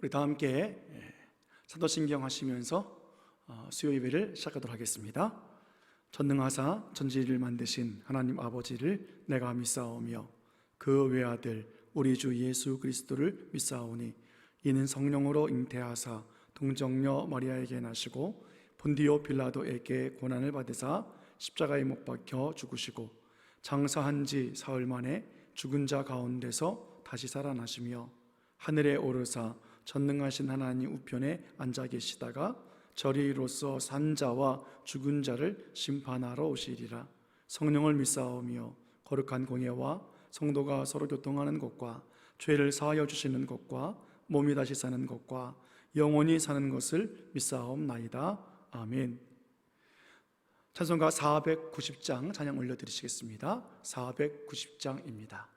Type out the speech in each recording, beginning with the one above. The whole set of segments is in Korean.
우리 다 함께 사도신경 하시면서 수요 예배를 시작하도록 하겠습니다. 전능하사 전지를 만드신 하나님 아버지를 내가 믿사오며 그 외아들 우리 주 예수 그리스도를 믿사오니 이는 성령으로 잉태하사 동정녀 마리아에게 나시고 본디오 빌라도에게 고난을 받으사 십자가에 못 박혀 죽으시고 장사한 지 사흘 만에 죽은 자 가운데서 다시 살아나시며 하늘에 오르사 전능하신 하나님 우편에 앉아 계시다가 저리로서 산 자와 죽은 자를 심판하러 오시리라. 성령을 믿사오며 거룩한 공예와 성도가 서로 교통하는 것과 죄를 사하여 주시는 것과 몸이 다시 사는 것과 영원히 사는 것을 믿사옵나이다. 아멘. 찬송가 490장 찬양 올려드리시겠습니다. 490장입니다.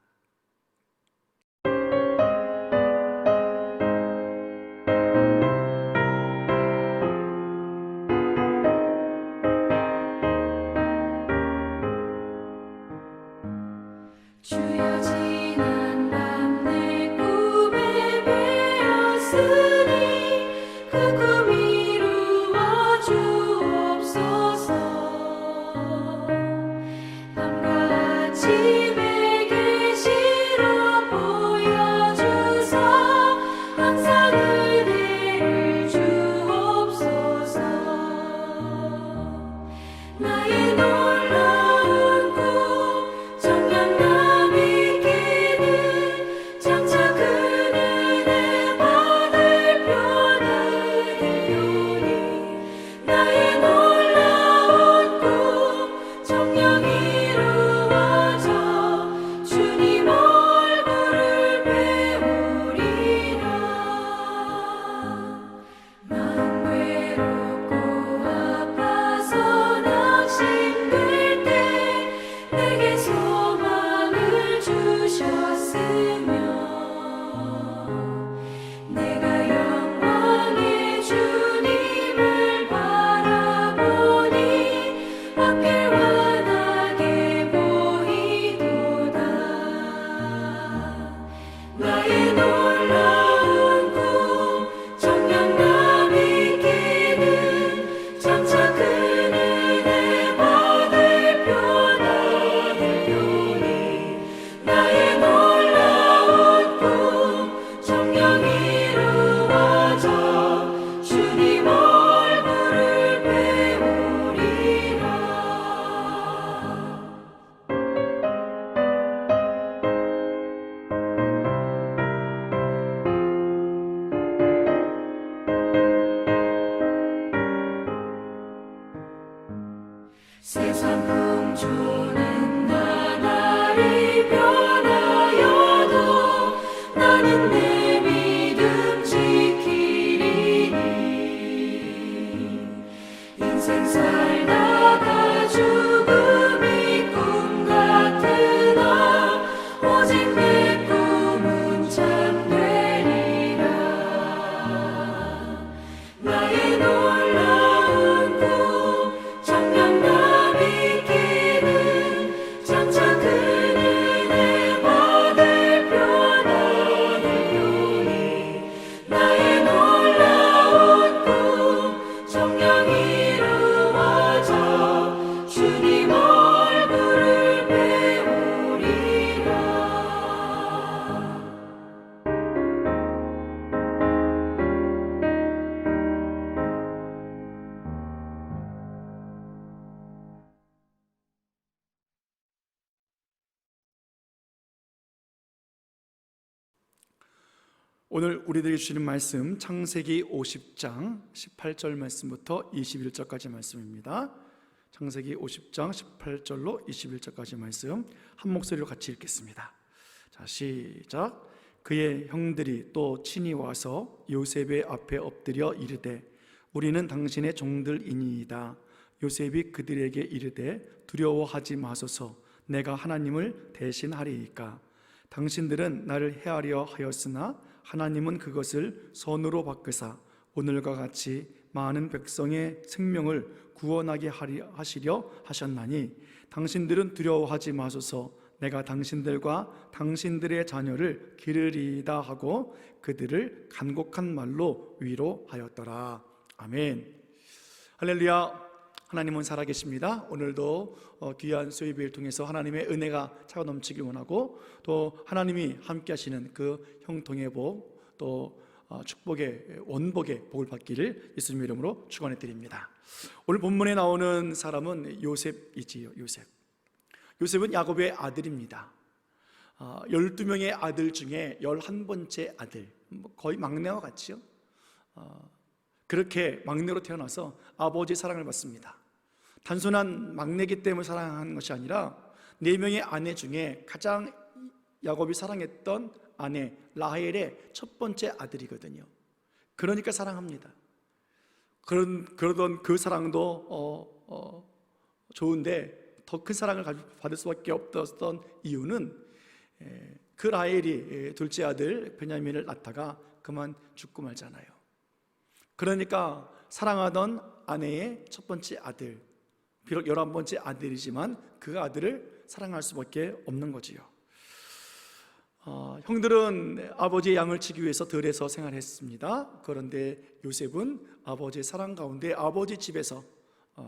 오늘 우리들에게 주시는 말씀 창세기 50장 18절 말씀부터 21절까지 말씀입니다. 창세기 50장 18절로 21절까지 말씀 한 목소리로 같이 읽겠습니다. 자, 시작. 그의 형들이 또 친히 와서 요셉의 앞에 엎드려 이르되 우리는 당신의 종들이니이다. 요셉이 그들에게 이르되 두려워하지 마소서. 내가 하나님을 대신하리이까. 당신들은 나를 해하려 하였으나 하나님은 그것을 선으로 바꾸사 오늘과 같이 많은 백성의 생명을 구원하게 하시려 하셨나니 당신들은 두려워하지 마소서. 내가 당신들과 당신들의 자녀를 기르리이다 하고 그들을 간곡한 말로 위로하였더라. 아멘. 할렐루야. 하나님은 살아계십니다. 오늘도 귀한 수요일을 통해서 하나님의 은혜가 차고 넘치길 원하고, 또 하나님이 함께 하시는 그 형통의 복, 또 축복의 원복의 복을 받기를 예수님의 이름으로 축원해 드립니다. 오늘 본문에 나오는 사람은 요셉이지요. 요셉은 야곱의 아들입니다. 12명의 아들 중에 11번째 아들, 거의 막내와 같지요. 그렇게 막내로 태어나서 아버지의 사랑을 받습니다. 단순한 막내이기 때문에 사랑하는 것이 아니라 4명의 아내 중에 가장 야곱이 사랑했던 아내 라헬의 첫 번째 아들이거든요. 그러니까 사랑합니다. 그러던 그 사랑도 좋은데 더 큰 사랑을 받을 수밖에 없었던 이유는 그 라헬이 둘째 아들 베냐민을 낳다가 그만 죽고 말잖아요. 그러니까 사랑하던 아내의 첫 번째 아들, 비록 11번째 아들이지만 그 아들을 사랑할 수밖에 없는 거지요. 형들은 아버지의 양을 치기 위해서 들에서 생활했습니다. 그런데 요셉은 아버지의 사랑 가운데 아버지 집에서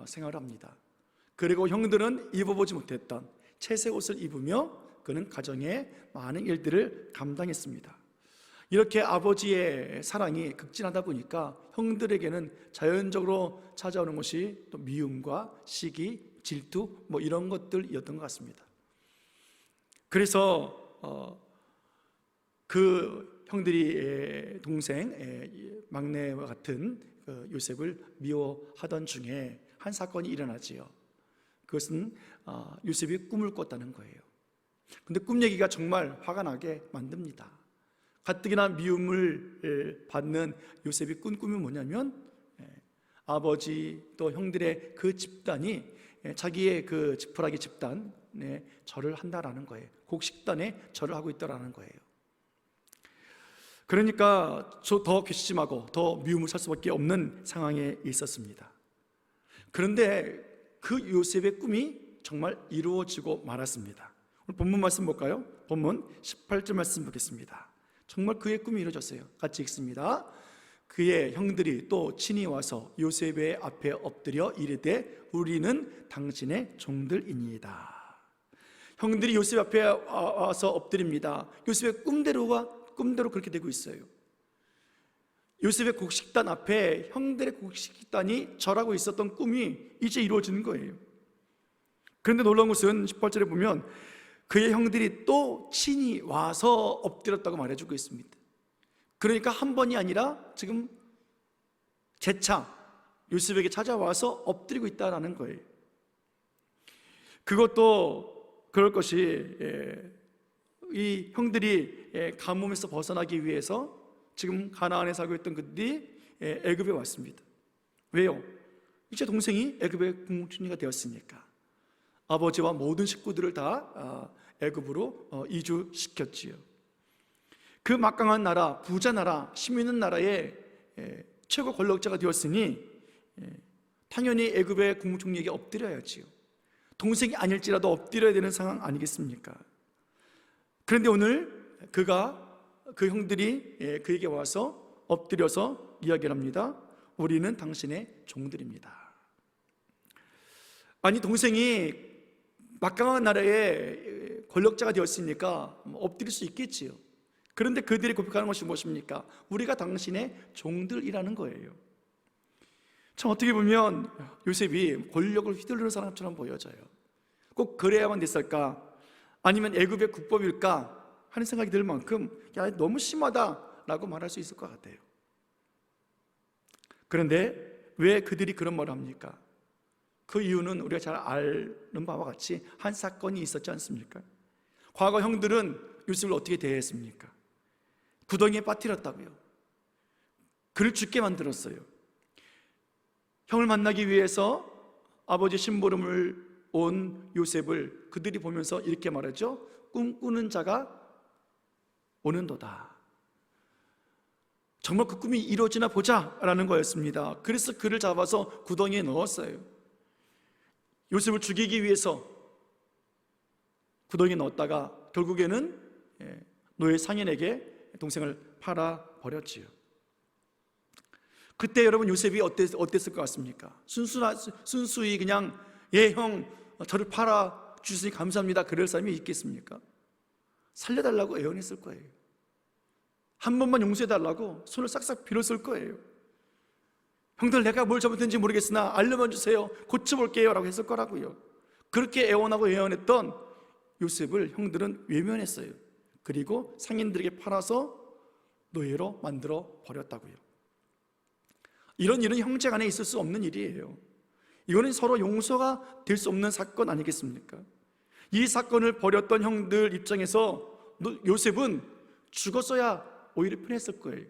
생활합니다. 그리고 형들은 입어보지 못했던 채색 옷을 입으며 그는 가정의 많은 일들을 감당했습니다. 이렇게 아버지의 사랑이 극진하다 보니까 형들에게는 자연적으로 찾아오는 것이 또 미움과 시기, 질투 이런 것들이었던 것 같습니다. 그래서 그 형들이 동생 막내와 같은 요셉을 미워하던 중에 한 사건이 일어나지요. 그것은 요셉이 꿈을 꿨다는 거예요. 근데 꿈 얘기가 정말 화가 나게 만듭니다. 가뜩이나 미움을 받는 요셉이 꾼 꿈이 뭐냐면 아버지 또 형들의 그 집단이 자기의 그 지푸라기 집단에 절을 한다라는 거예요. 곡식단에 절을 하고 있다라는 거예요. 그러니까 더 괘씸하고 더 미움을 살 수밖에 없는 상황에 있었습니다. 그런데 그 요셉의 꿈이 정말 이루어지고 말았습니다. 오늘 본문 말씀 볼까요? 본문 18절 말씀 보겠습니다. 정말 그의 꿈이 이루어졌어요. 같이 읽습니다. 그의 형들이 또 친히 와서 요셉의 앞에 엎드려 이르되 우리는 당신의 종들이니이다. 형들이 요셉 앞에 와서 엎드립니다. 요셉의 꿈대로 그렇게 되고 있어요. 요셉의 곡식단 앞에 형들의 곡식단이 절하고 있었던 꿈이 이제 이루어지는 거예요. 그런데 놀라운 것은 18절에 보면 그의 형들이 또 친히 와서 엎드렸다고 말해주고 있습니다. 그러니까 한 번이 아니라 지금 재차 요셉에게 찾아와서 엎드리고 있다는 거예요. 그것도 그럴 것이 이 형들이 가뭄에서 벗어나기 위해서 지금 가나안에 살고 있던 그들이 애굽에 왔습니다. 왜요? 이제 동생이 애굽의 국무총리가 되었으니까 아버지와 모든 식구들을 다 애굽으로 이주시켰지요. 그 막강한 나라, 부자 나라, 힘 있는 나라의 최고 권력자가 되었으니 당연히 애굽의 국무총리에게 엎드려야지요. 동생이 아닐지라도 엎드려야 되는 상황 아니겠습니까? 그런데 오늘 그 형들이 그에게 와서 엎드려서 이야기를 합니다. 우리는 당신의 종들입니다. 아니, 동생이 막강한 나라의 권력자가 되었으니까 엎드릴 수 있겠지요. 그런데 그들이 고백하는 것이 무엇입니까? 우리가 당신의 종들이라는 거예요. 참 어떻게 보면 요셉이 권력을 휘두르는 사람처럼 보여져요. 꼭 그래야만 됐을까? 아니면 애굽의 국법일까? 하는 생각이 들 만큼 너무 심하다라고 말할 수 있을 것 같아요. 그런데 왜 그들이 그런 말을 합니까? 그 이유는 우리가 잘 아는 바와 같이 한 사건이 있었지 않습니까? 과거 형들은 요셉을 어떻게 대했습니까? 구덩이에 빠뜨렸다고요. 그를 죽게 만들었어요. 형을 만나기 위해서 아버지 심부름을 온 요셉을 그들이 보면서 이렇게 말하죠. 꿈꾸는 자가 오는도다. 정말 그 꿈이 이루어지나 보자라는 거였습니다. 그래서 그를 잡아서 구덩이에 넣었어요. 요셉을 죽이기 위해서 구덩이에 넣었다가 결국에는 노예 상인에게 동생을 팔아 버렸지요. 그때 여러분 요셉이 어땠을 것 같습니까? 순수히 그냥 형 저를 팔아 주시니 감사합니다 그럴 사람이 있겠습니까? 살려달라고 애원했을 거예요. 한 번만 용서해달라고 손을 싹싹 빌었을 거예요. 형들 내가 뭘 잘못했는지 모르겠으나 알려만 주세요, 고쳐볼게요 라고 했을 거라고요. 그렇게 애원하고 애원했던 요셉을 형들은 외면했어요. 그리고 상인들에게 팔아서 노예로 만들어 버렸다고요. 이런 일은 형제 간에 있을 수 없는 일이에요. 이거는 서로 용서가 될 수 없는 사건 아니겠습니까? 이 사건을 벌였던 형들 입장에서 요셉은 죽었어야 오히려 편했을 거예요.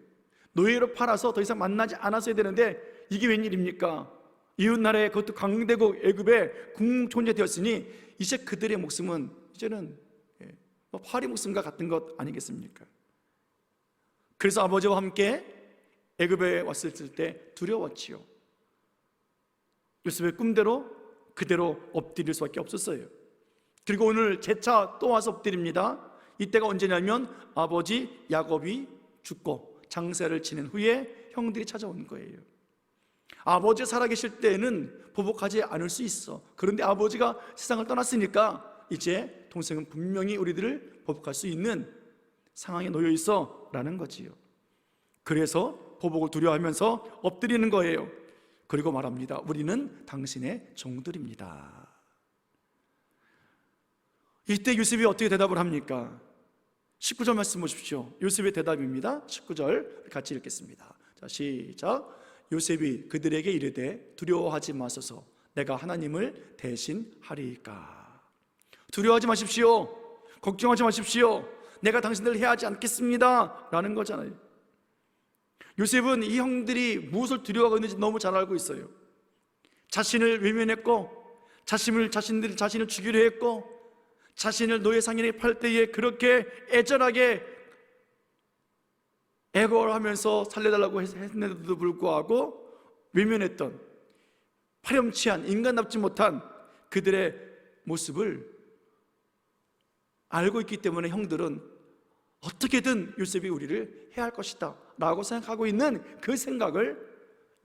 노예로 팔아서 더 이상 만나지 않았어야 되는데 이게 웬일입니까? 이웃나라의 그것도 강대국 애굽의 궁존재 되었으니 이제 그들의 목숨은 이제는 파리 목숨과 같은 것 아니겠습니까? 그래서 아버지와 함께 애굽에 왔을 때 두려웠지요. 요셉의 꿈대로 그대로 엎드릴 수밖에 없었어요. 그리고 오늘 재차 또 와서 엎드립니다. 이때가 언제냐면 아버지 야곱이 죽고 장사를 지낸 후에 형들이 찾아온 거예요. 아버지가 살아계실 때에는 보복하지 않을 수 있어. 그런데 아버지가 세상을 떠났으니까 이제 동생은 분명히 우리들을 보복할 수 있는 상황에 놓여 있어 라는 거지요. 그래서 보복을 두려워하면서 엎드리는 거예요. 그리고 말합니다. 우리는 당신의 종들입니다. 이때 요셉이 어떻게 대답을 합니까? 19절 말씀 보십시오. 요셉의 대답입니다. 19절 같이 읽겠습니다. 자, 시작. 요셉이 그들에게 이르되 두려워하지 마소서, 내가 하나님을 대신하리이까. 두려워하지 마십시오. 걱정하지 마십시오. 내가 당신들을 해하지 않겠습니다 라는 거잖아요. 요셉은 이 형들이 무엇을 두려워하고 있는지 너무 잘 알고 있어요. 자신을 외면했고, 자신을 죽이려 했고, 자신을 노예 상인에게 팔 때에 그렇게 애절하게 애걸을 하면서 살려달라고 했는데도 불구하고 외면했던, 파렴치한, 인간답지 못한 그들의 모습을 알고 있기 때문에 형들은 어떻게든 요셉이 우리를 해야 할 것이다 라고 생각하고 있는 그 생각을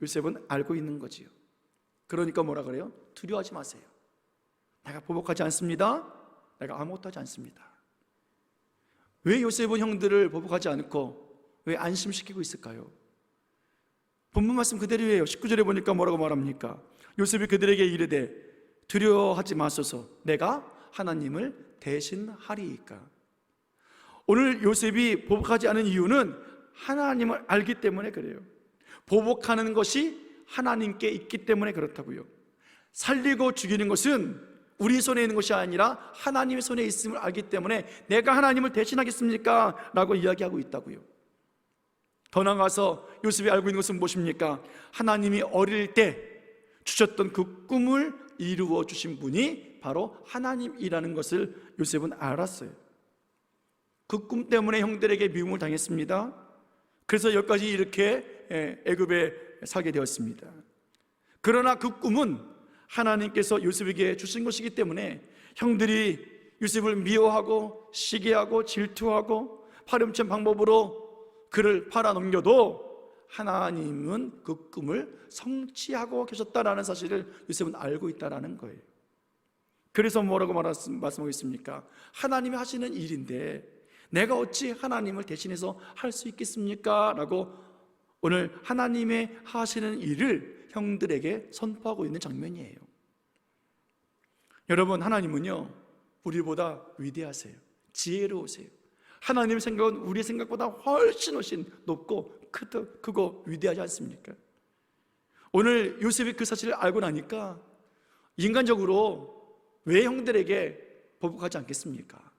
요셉은 알고 있는 거지요. 그러니까 뭐라 그래요? 두려워하지 마세요. 내가 보복하지 않습니다. 내가 아무것도 하지 않습니다. 왜 요셉은 형들을 보복하지 않고 왜 안심시키고 있을까요? 본문 말씀 그대로예요. 19절에 보니까 뭐라고 말합니까? 요셉이 그들에게 이르되 두려워하지 마소서, 내가 하나님을 대신하리이까. 오늘 요셉이 보복하지 않은 이유는 하나님을 알기 때문에 그래요. 보복하는 것이 하나님께 있기 때문에 그렇다고요. 살리고 죽이는 것은 우리 손에 있는 것이 아니라 하나님의 손에 있음을 알기 때문에 내가 하나님을 대신하겠습니까? 라고 이야기하고 있다고요. 더 나아가서 요셉이 알고 있는 것은 무엇입니까? 하나님이 어릴 때 주셨던 그 꿈을 이루어 주신 분이 바로 하나님이라는 것을 요셉은 알았어요. 그 꿈 때문에 형들에게 미움을 당했습니다. 그래서 여기까지 이렇게 애굽에 살게 되었습니다. 그러나 그 꿈은 하나님께서 요셉에게 주신 것이기 때문에 형들이 요셉을 미워하고 시기하고 질투하고 파렴치한 방법으로 그를 팔아넘겨도 하나님은 그 꿈을 성취하고 계셨다라는 사실을 요셉은 알고 있다라는 거예요. 그래서 뭐라고 말씀하고 있습니까? 하나님이 하시는 일인데 내가 어찌 하나님을 대신해서 할 수 있겠습니까? 라고 오늘 하나님의 하시는 일을 형들에게 선포하고 있는 장면이에요. 여러분, 하나님은요 우리보다 위대하세요. 지혜로우세요. 하나님의 생각은 우리의 생각보다 훨씬 높고 크고 위대하지 않습니까? 오늘 요셉이 그 사실을 알고 나니까 인간적으로 왜 형들에게 보복하지 않겠습니까?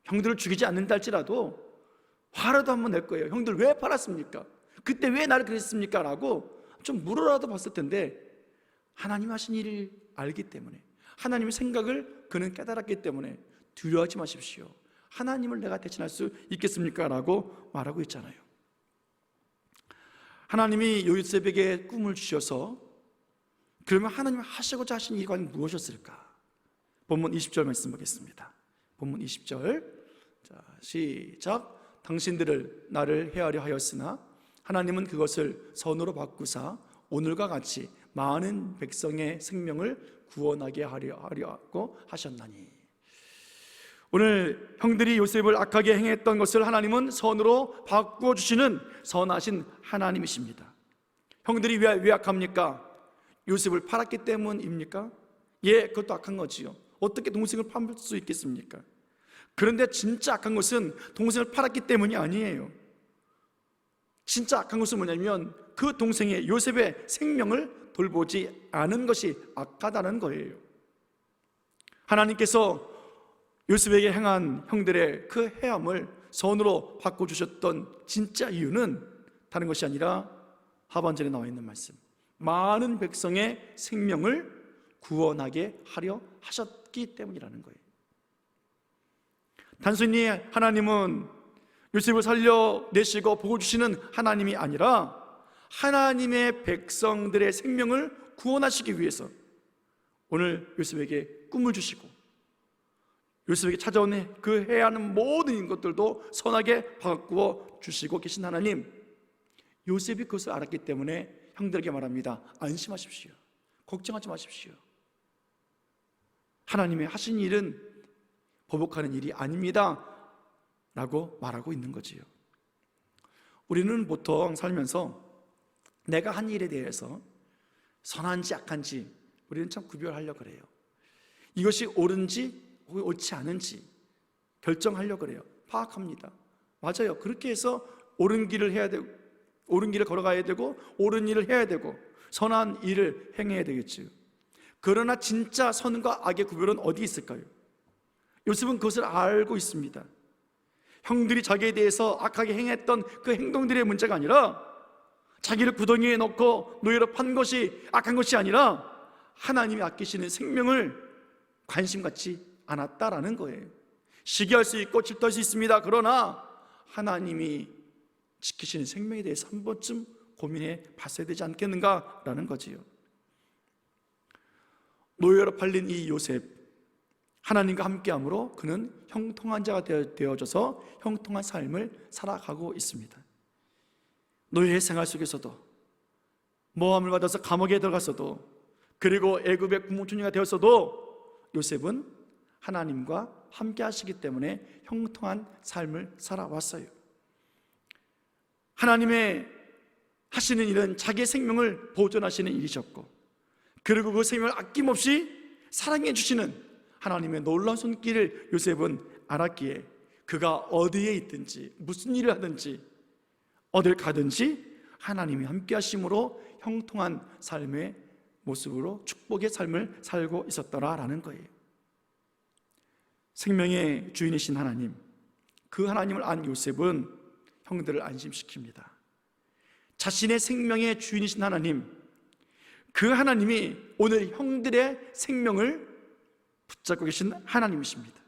형들을 죽이지 않는다 할지라도 화라도 한번 낼 거예요. 형들 왜 팔았습니까? 그때 왜 나를 그랬습니까? 라고 좀 물어라도 봤을 텐데 하나님 하신 일을 알기 때문에, 하나님의 생각을 그는 깨달았기 때문에 두려워하지 마십시오. 하나님을 내가 대신할 수 있겠습니까? 라고 말하고 있잖아요. 하나님이 요셉에게 꿈을 주셔서 그러면 하나님 하시고자 하신 일이 과연 무엇이었을까? 본문 20절 말씀 보겠습니다. 본문 20절. 자, 시작. 당신들을 나를 해하려 하였으나 하나님은 그것을 선으로 바꾸사 오늘과 같이 많은 백성의 생명을 구원하게 하려고 하셨나니. 오늘 형들이 요셉을 악하게 행했던 것을 하나님은 선으로 바꾸어 주시는 선하신 하나님이십니다. 형들이 왜 악합니까? 요셉을 팔았기 때문입니까? 예, 그것도 악한 거지요. 어떻게 동생을 팔 수 있겠습니까? 그런데 진짜 악한 것은 동생을 팔았기 때문이 아니에요. 진짜 악한 것은 뭐냐면 그 동생의 요셉의 생명을 돌보지 않은 것이 악하다는 거예요. 하나님께서 요셉에게 행한 형들의 그 해함을 선으로 바꿔주셨던 진짜 이유는 다른 것이 아니라 하반절에 나와 있는 말씀, 많은 백성의 생명을 구원하게 하려 하셨기 때문이라는 거예요. 단순히 하나님은 요셉을 살려내시고 복을주시는 하나님이 아니라 하나님의 백성들의 생명을 구원하시기 위해서 오늘 요셉에게 꿈을 주시고 요셉에게 찾아온 그 해야 하는 모든 것들도 선하게 바꾸어 주시고 계신 하나님, 요셉이 그것을 알았기 때문에 형들에게 말합니다. 안심하십시오. 걱정하지 마십시오. 하나님이 하신 일은 보복하는 일이 아닙니다 라고 말하고 있는 거지요. 우리는 보통 살면서 내가 한 일에 대해서 선한지 악한지 우리는 참 구별하려고 그래요. 이것이 옳은지 옳지 않은지 결정하려고 그래요. 파악합니다. 맞아요. 그렇게 해서 옳은 길을 해야 되고, 옳은 길을 걸어가야 되고, 옳은 일을 해야 되고, 선한 일을 행해야 되겠지요. 그러나 진짜 선과 악의 구별은 어디 있을까요? 요셉은 그것을 알고 있습니다. 형들이 자기에 대해서 악하게 행했던 그 행동들의 문제가 아니라 자기를 구덩이에 넣고 노예로 판 것이 악한 것이 아니라 하나님이 아끼시는 생명을 관심 갖지 않았다라는 거예요. 시기할 수 있고 질투할 수 있습니다. 그러나 하나님이 지키시는 생명에 대해서 한 번쯤 고민해 봤어야 되지 않겠는가라는 거지요. 노예로 팔린 이 요셉, 하나님과 함께함으로 그는 형통한 자가 되어져서 형통한 삶을 살아가고 있습니다. 노예의 생활 속에서도, 모함을 받아서 감옥에 들어갔어도, 그리고 애굽의 국무총리가 되었어도 요셉은 하나님과 함께 하시기 때문에 형통한 삶을 살아왔어요. 하나님의 하시는 일은 자기의 생명을 보존하시는 일이셨고, 그리고 그 생명을 아낌없이 사랑해 주시는 하나님의 놀라운 손길을 요셉은 알았기에 그가 어디에 있든지 무슨 일을 하든지 어딜 가든지 하나님이 함께 하심으로 형통한 삶의 모습으로 축복의 삶을 살고 있었더라라는 거예요. 생명의 주인이신 하나님, 그 하나님을 안 요셉은 형들을 안심시킵니다. 자신의 생명의 주인이신 하나님, 그 하나님이 오늘 형들의 생명을 붙잡고 계신 하나님이십니다.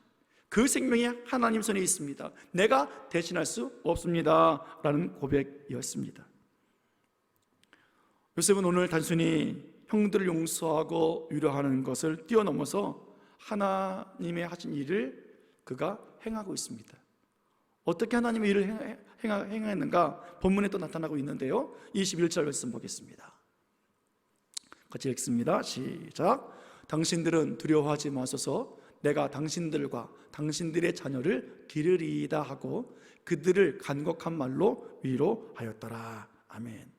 그 생명이 하나님 손에 있습니다. 내가 대신할 수 없습니다 라는 고백이었습니다. 요셉은 오늘 단순히 형들을 용서하고 위로하는 것을 뛰어넘어서 하나님의 하신 일을 그가 행하고 있습니다. 어떻게 하나님의 일을 행했는가 본문에 또 나타나고 있는데요, 21절 말씀 보겠습니다. 같이 읽습니다. 시작. 당신들은 두려워하지 마소서. 내가 당신들과 당신들의 자녀를 기르리이다 하고 그들을 간곡한 말로 위로하였더라. 아멘.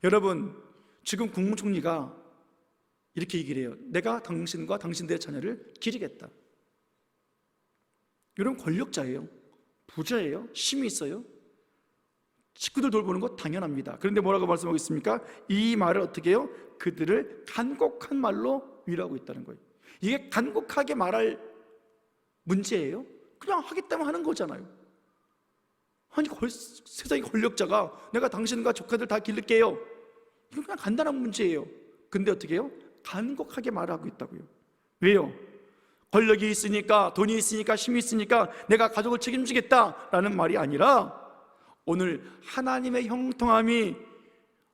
여러분, 지금 국무총리가 이렇게 얘기를 해요. 내가 당신과 당신들의 자녀를 기르겠다. 여러분, 권력자예요. 부자예요. 힘이 있어요. 식구들 돌보는 거 당연합니다. 그런데 뭐라고 말씀하고 있습니까? 이 말을 어떻게 해요? 그들을 간곡한 말로 위로하고 있다는 거예요. 이게 간곡하게 말할 문제예요? 그냥 하겠다면 하는 거잖아요. 아니, 세상의 권력자가 내가 당신과 조카들 다 기를게요, 이건 그냥 간단한 문제예요. 근데 어떻게 해요? 간곡하게 말하고 있다고요. 왜요? 권력이 있으니까, 돈이 있으니까, 힘이 있으니까 내가 가족을 책임지겠다라는 말이 아니라 오늘 하나님의 형통함이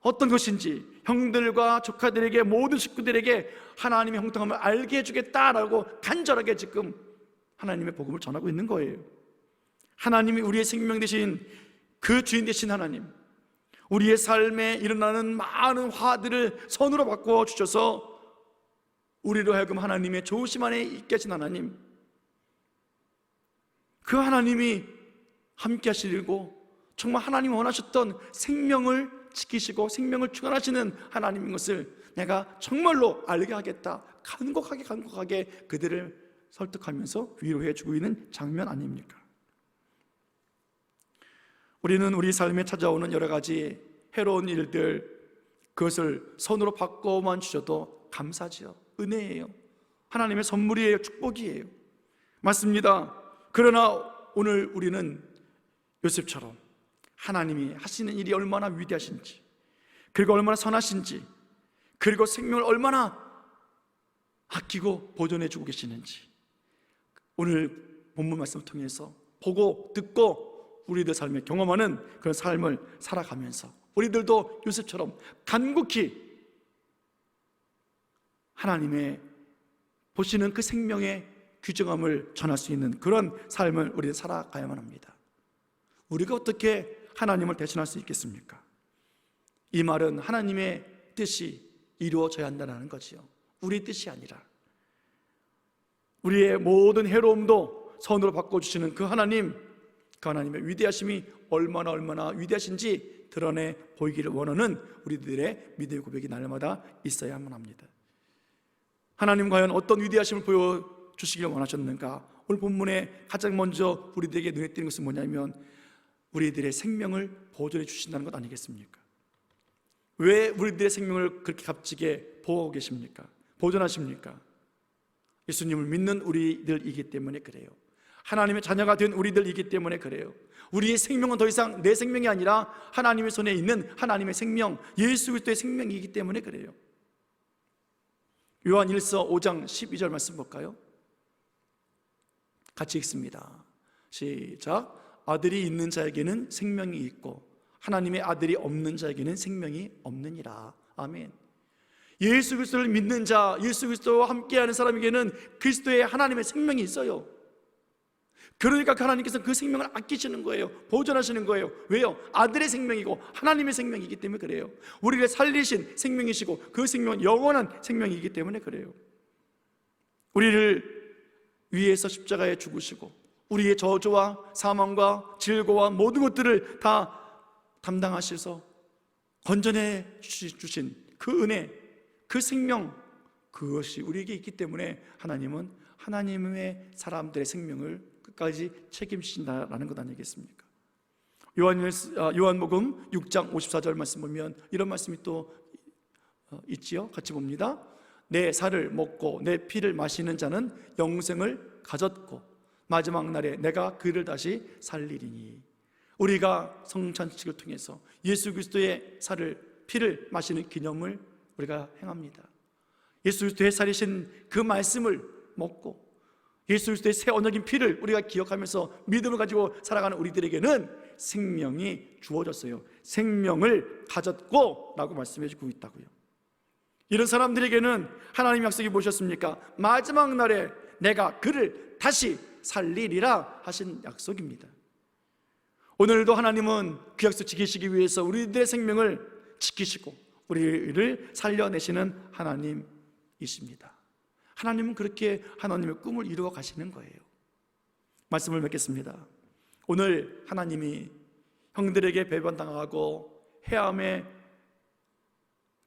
어떤 것인지, 형들과 조카들에게, 모든 식구들에게 하나님의 형통함을 알게 해주겠다라고 간절하게 지금 하나님의 복음을 전하고 있는 거예요. 하나님이 우리의 생명 되신 그 주인 되신 하나님, 우리의 삶에 일어나는 많은 화들을 선으로 바꾸어 주셔서 우리로 하여금 하나님의 좋으심 안에 있게 하신 하나님, 그 하나님이 함께 하시고 정말 하나님이 원하셨던 생명을 지키시고 생명을 주관하시는 하나님인 것을 내가 정말로 알게 하겠다, 간곡하게 그들을 설득하면서 위로해 주고 있는 장면 아닙니까? 우리는 우리 삶에 찾아오는 여러 가지 해로운 일들, 그것을 손으로 바꿔만 주셔도 감사지요. 은혜예요. 하나님의 선물이에요. 축복이에요. 맞습니다. 그러나 오늘 우리는 요셉처럼 하나님이 하시는 일이 얼마나 위대하신지, 그리고 얼마나 선하신지, 그리고 생명을 얼마나 아끼고 보존해 주고 계시는지 오늘 본문 말씀을 통해서 보고 듣고 우리들 삶에 경험하는 그런 삶을 살아가면서 우리들도 요셉처럼 간곡히 하나님의 보시는 그 생명의 귀정함을 전할 수 있는 그런 삶을 우리는 살아가야만 합니다. 우리가 어떻게 하나님을 대신할 수 있겠습니까? 이 말은 하나님의 뜻이 이루어져야 한다는 거지요. 우리 뜻이 아니라 우리의 모든 해로움도 선으로 바꿔주시는 그 하나님, 그 하나님의 위대하심이 얼마나 위대하신지 드러내 보이기를 원하는 우리들의 믿음의 고백이 날마다 있어야만 합니다. 하나님 과연 어떤 위대하심을 보여주시기를 원하셨는가? 오늘 본문에 가장 먼저 우리들에게 눈에 띄는 것은 뭐냐면 우리들의 생명을 보존해 주신다는 것 아니겠습니까? 왜 우리들의 생명을 그렇게 값지게 보호하고 계십니까? 보존하십니까? 예수님을 믿는 우리들이기 때문에 그래요. 하나님의 자녀가 된 우리들이기 때문에 그래요. 우리의 생명은 더 이상 내 생명이 아니라 하나님의 손에 있는 하나님의 생명, 예수 그리스도의 생명이기 때문에 그래요. 요한 1서 5장 12절 말씀 볼까요? 같이 읽습니다. 시작. 아들이 있는 자에게는 생명이 있고 하나님의 아들이 없는 자에게는 생명이 없느니라. 아멘. 예수 그리스도를 믿는 자, 예수 그리스도와 함께하는 사람에게는 그리스도의 하나님의 생명이 있어요. 그러니까 하나님께서 그 생명을 아끼시는 거예요. 보존하시는 거예요. 왜요? 아들의 생명이고 하나님의 생명이기 때문에 그래요. 우리를 살리신 생명이시고 그 생명은 영원한 생명이기 때문에 그래요. 우리를 위해서 십자가에 죽으시고 우리의 저주와 사망과 질고와 모든 것들을 다 담당하셔서 건져내 주신 그 은혜, 그 생명, 그것이 우리에게 있기 때문에 하나님은 하나님의 사람들의 생명을 끝까지 책임지신다라는 것 아니겠습니까? 요한복음 6장 54절 말씀 보면 이런 말씀이 또 있지요. 같이 봅니다. 내 살을 먹고 내 피를 마시는 자는 영생을 가졌고 마지막 날에 내가 그를 다시 살리리니. 우리가 성찬식을 통해서 예수 그리스도의 살을 피를 마시는 기념을 우리가 행합니다. 예수 그리스도의 살이신 그 말씀을 먹고 예수 그리스도의 새 언약인 피를 우리가 기억하면서 믿음을 가지고 살아가는 우리들에게는 생명이 주어졌어요. 생명을 가졌고 라고 말씀해 주고 있다고요. 이런 사람들에게는 하나님 약속이 무엇이었습니까? 마지막 날에 내가 그를 다시 살리리라 하신 약속입니다. 오늘도 하나님은 그 약속 지키시기 위해서 우리들의 생명을 지키시고 우리를 살려내시는 하나님이십니다. 하나님은 그렇게 하나님의 꿈을 이루어 가시는 거예요. 말씀을 맺겠습니다. 오늘 하나님이 형들에게 배반당하고 해함에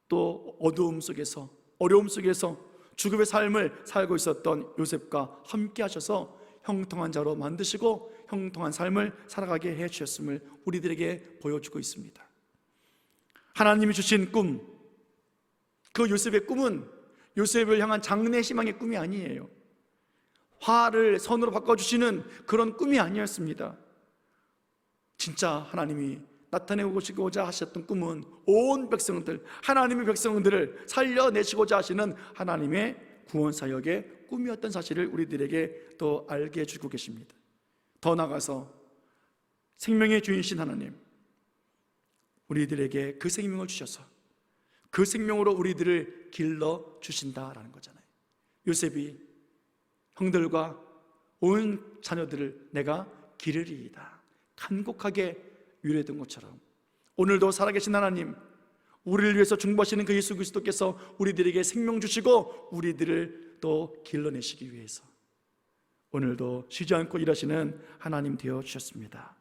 또 어두움 속에서 어려움 속에서 죽음의 삶을 살고 있었던 요셉과 함께 하셔서 형통한 자로 만드시고 형통한 삶을 살아가게 해 주셨음을 우리들에게 보여주고 있습니다. 하나님이 주신 꿈, 그 요셉의 꿈은 요셉을 향한 장래희망의 꿈이 아니에요. 화를 선으로 바꿔주시는 그런 꿈이 아니었습니다. 진짜 하나님이 나타내고자 하셨던 꿈은 온 백성들, 하나님의 백성들을 살려내시고자 하시는 하나님의 구원사역의 꿈이었던 사실을 우리들에게 또 알게 해주고 계십니다. 더 나아가서 생명의 주인이신 하나님, 우리들에게 그 생명을 주셔서 그 생명으로 우리들을 길러 주신다라는 거잖아요. 요셉이 형들과 온 자녀들을 내가 기르리이다. 간곡하게 위로했던 것처럼 오늘도 살아계신 하나님, 우리를 위해서 중보하시는 그 예수 그리스도께서 우리들에게 생명 주시고 우리들을 또 길러내시기 위해서 오늘도 쉬지 않고 일하시는 하나님 되어 주셨습니다.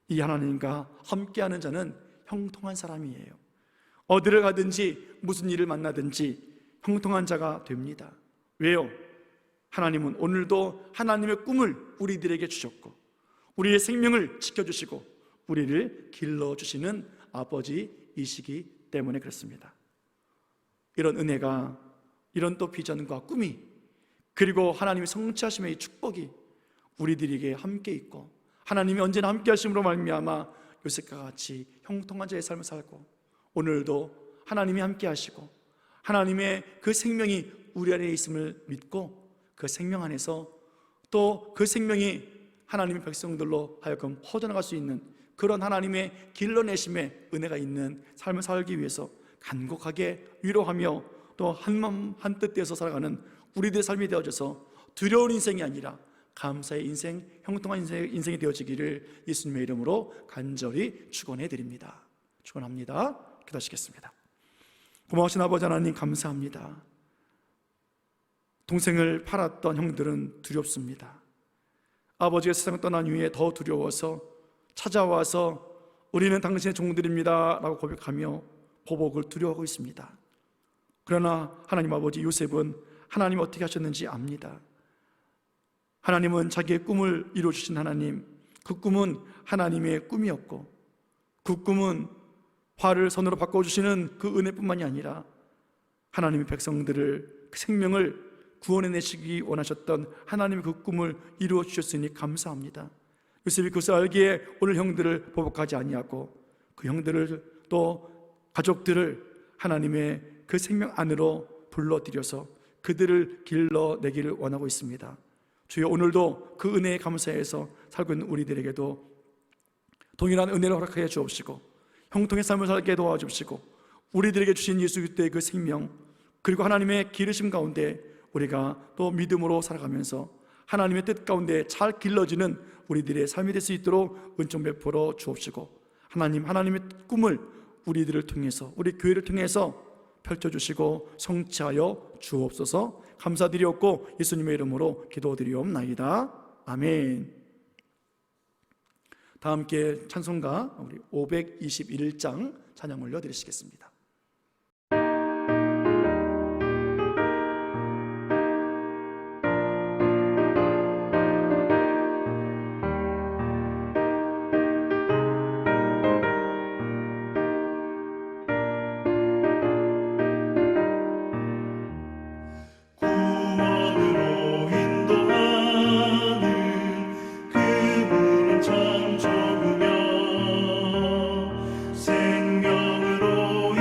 이 하나님과 함께하는 자는 형통한 사람이에요. 어디를 가든지 무슨 일을 만나든지 형통한 자가 됩니다. 왜요? 하나님은 오늘도 하나님의 꿈을 우리들에게 주셨고 우리의 생명을 지켜주시고 우리를 길러주시는 아버지이시기 때문에 그렇습니다. 이런 은혜가, 이런 또 비전과 꿈이, 그리고 하나님의 성취하심의 축복이 우리들에게 함께 있고 하나님이 언제나 함께 하심으로 말미암아 요셉과 같이 형통한 자의 삶을 살고 오늘도 하나님이 함께 하시고 하나님의 그 생명이 우리 안에 있음을 믿고 그 생명 안에서 또 그 생명이 하나님의 백성들로 하여금 퍼져나갈 수 있는 그런 하나님의 길러내심의 은혜가 있는 삶을 살기 위해서 간곡하게 위로하며 또 한마음 한뜻 되어서 살아가는 우리들의 삶이 되어져서 두려운 인생이 아니라 감사의 인생, 형통한 인생이 되어지기를 예수님의 이름으로 간절히 축원해 드립니다. 축원합니다. 기도하시겠습니다. 고마우신 아버지 하나님, 감사합니다. 동생을 팔았던 형들은 두렵습니다. 아버지가 세상을 떠난 이후에 더 두려워서 찾아와서 우리는 당신의 종들입니다 라고 고백하며 보복을 두려워하고 있습니다. 그러나 하나님 아버지, 요셉은 하나님 어떻게 하셨는지 압니다. 하나님은 자기의 꿈을 이루어주신 하나님, 그 꿈은 하나님의 꿈이었고 그 꿈은 화를 선으로 바꿔주시는 그 은혜뿐만이 아니라 하나님의 백성들을, 그 생명을 구원해내시기 원하셨던 하나님의 그 꿈을 이루어 주셨으니 감사합니다. 요셉이 그것을 알기에 오늘 형들을 보복하지 아니하고 그 형들을 또 가족들을 하나님의 그 생명 안으로 불러들여서 그들을 길러내기를 원하고 있습니다. 주여, 오늘도 그 은혜에 감사해서 살고 있는 우리들에게도 동일한 은혜를 허락하여 주옵시고 형통의 삶을 살게 도와주시고 우리들에게 주신 예수 그리스도의 그 생명 그리고 하나님의 기르심 가운데 우리가 또 믿음으로 살아가면서 하나님의 뜻 가운데 잘 길러지는 우리들의 삶이 될 수 있도록 은총 베풀어 주옵시고 하나님의 꿈을 우리들을 통해서, 우리 교회를 통해서 펼쳐주시고 성취하여 주옵소서. 감사드리옵고 예수님의 이름으로 기도드리옵나이다. 아멘. 다 함께 찬송가 우리 521장 찬양 올려드리시겠습니다. 생명으로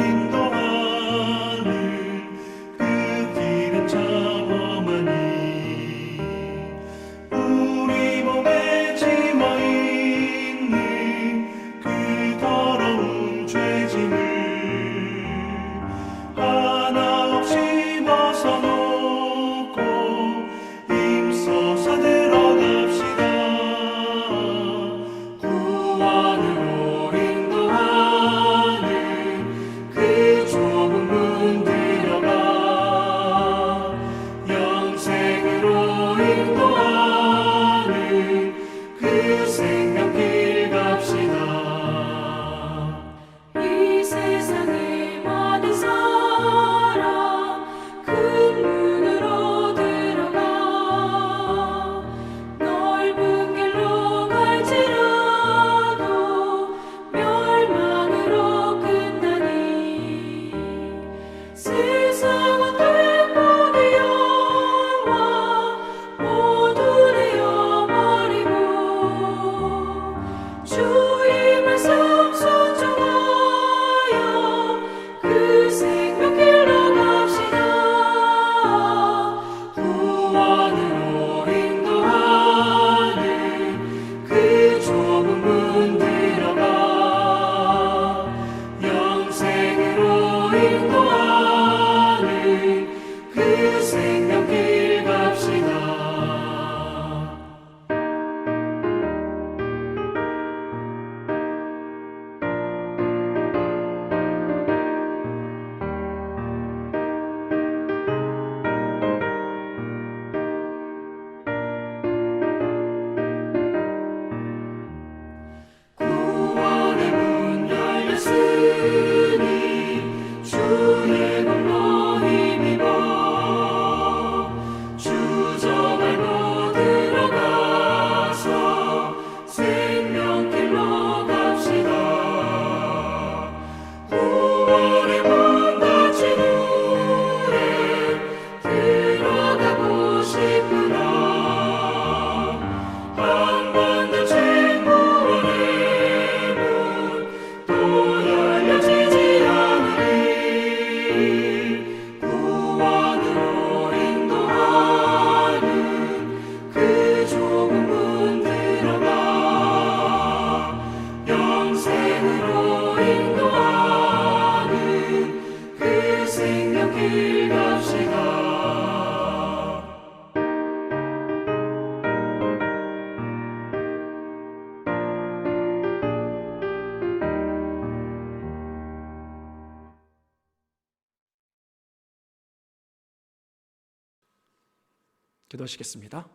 기도하시겠습니다.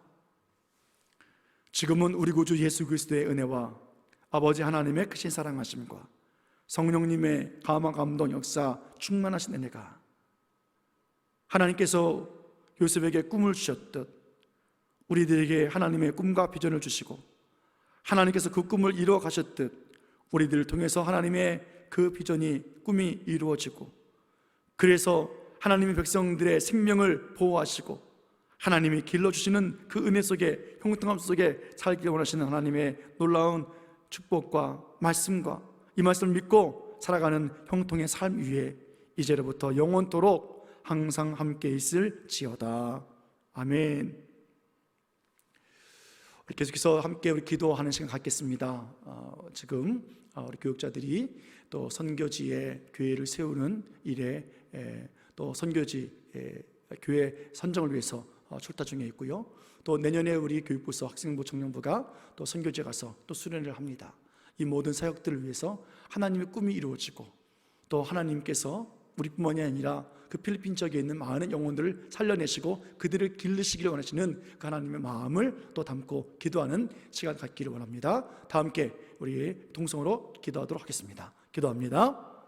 지금은 우리 구주 예수 그리스도의 은혜와 아버지 하나님의 크신 사랑하심과 성령님의 감화 감동 역사 충만하신 은혜가 하나님께서 요셉에게 꿈을 주셨듯 우리들에게 하나님의 꿈과 비전을 주시고 하나님께서 그 꿈을 이루어 가셨듯 우리들을 통해서 하나님의 그 비전이 꿈이 이루어지고 그래서 하나님의 백성들의 생명을 보호하시고 하나님이 길러주시는 그 은혜 속에 형통함 속에 살기 원하시는 하나님의 놀라운 축복과 말씀과 이 말씀을 믿고 살아가는 형통의 삶 위에 이제로부터 영원토록 항상 함께 있을지어다. 아멘. 우리 계속해서 함께 우리 기도하는 시간 갖겠습니다. 지금 우리 교육자들이 또 선교지에 교회를 세우는 일에 또 선교지 교회 선정을 위해서 출타 중에 있고요. 또 내년에 우리 교육부서 학생부 청년부가 또 선교지에 가서 또 수련을 합니다. 이 모든 사역들을 위해서 하나님의 꿈이 이루어지고 또 하나님께서 우리뿐만이 아니라 그 필리핀 지역에 있는 많은 영혼들을 살려내시고 그들을 기르시기를 원하시는 그 하나님의 마음을 또 담고 기도하는 시간 갖기를 원합니다. 다 함께 우리 동성으로 기도하도록 하겠습니다. 기도합니다.